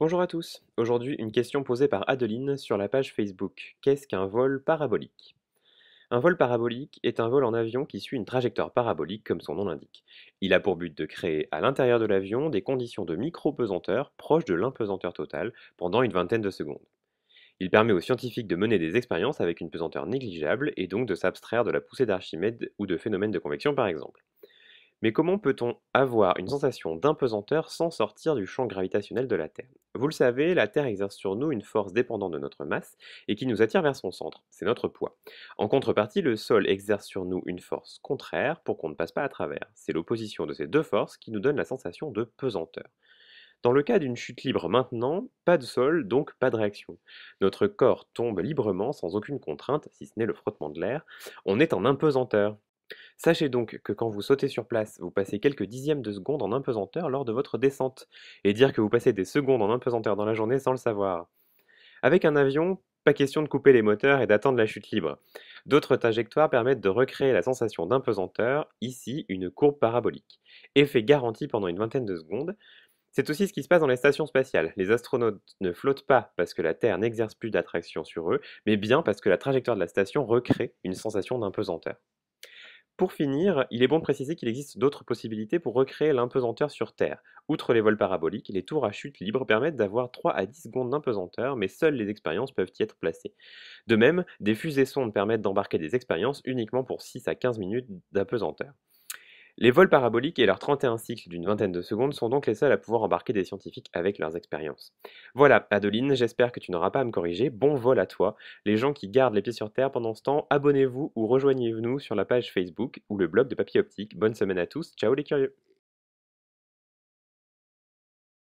Bonjour à tous. Aujourd'hui, une question posée par Adeline sur la page Facebook. Qu'est-ce qu'un vol parabolique? Un vol parabolique est un vol en avion qui suit une trajectoire parabolique comme son nom l'indique. Il a pour but de créer à l'intérieur de l'avion des conditions de micro-pesanteur proches de l'impesanteur totale pendant une vingtaine de secondes. Il permet aux scientifiques de mener des expériences avec une pesanteur négligeable et donc de s'abstraire de la poussée d'Archimède ou de phénomènes de convection par exemple. Mais comment peut-on avoir une sensation d'impesanteur sans sortir du champ gravitationnel de la Terre? Vous le savez, la Terre exerce sur nous une force dépendante de notre masse et qui nous attire vers son centre, c'est notre poids. En contrepartie, le sol exerce sur nous une force contraire pour qu'on ne passe pas à travers. C'est l'opposition de ces deux forces qui nous donne la sensation de pesanteur. Dans le cas d'une chute libre maintenant, pas de sol, donc pas de réaction. Notre corps tombe librement sans aucune contrainte, si ce n'est le frottement de l'air. On est en impesanteur. Sachez donc que quand vous sautez sur place, vous passez quelques dixièmes de seconde en impesanteur lors de votre descente, et dire que vous passez des secondes en impesanteur dans la journée sans le savoir. Avec un avion, pas question de couper les moteurs et d'attendre la chute libre. D'autres trajectoires permettent de recréer la sensation d'impesanteur, ici une courbe parabolique. Effet garanti pendant une vingtaine de secondes. C'est aussi ce qui se passe dans les stations spatiales. Les astronautes ne flottent pas parce que la Terre n'exerce plus d'attraction sur eux, mais bien parce que la trajectoire de la station recrée une sensation d'impesanteur. Pour finir, il est bon de préciser qu'il existe d'autres possibilités pour recréer l'impesanteur sur Terre. Outre les vols paraboliques, les tours à chute libre permettent d'avoir 3 à 10 secondes d'impesanteur, mais seules les expériences peuvent y être placées. De même, des fusées-sondes permettent d'embarquer des expériences uniquement pour 6 à 15 minutes d'impesanteur. Les vols paraboliques et leurs 31 cycles d'une vingtaine de secondes sont donc les seuls à pouvoir embarquer des scientifiques avec leurs expériences. Voilà, Adeline, j'espère que tu n'auras pas à me corriger. Bon vol à toi. Les gens qui gardent les pieds sur terre pendant ce temps, abonnez-vous ou rejoignez-nous sur la page Facebook ou le blog de Papy Optique. Bonne semaine à tous. Ciao les curieux.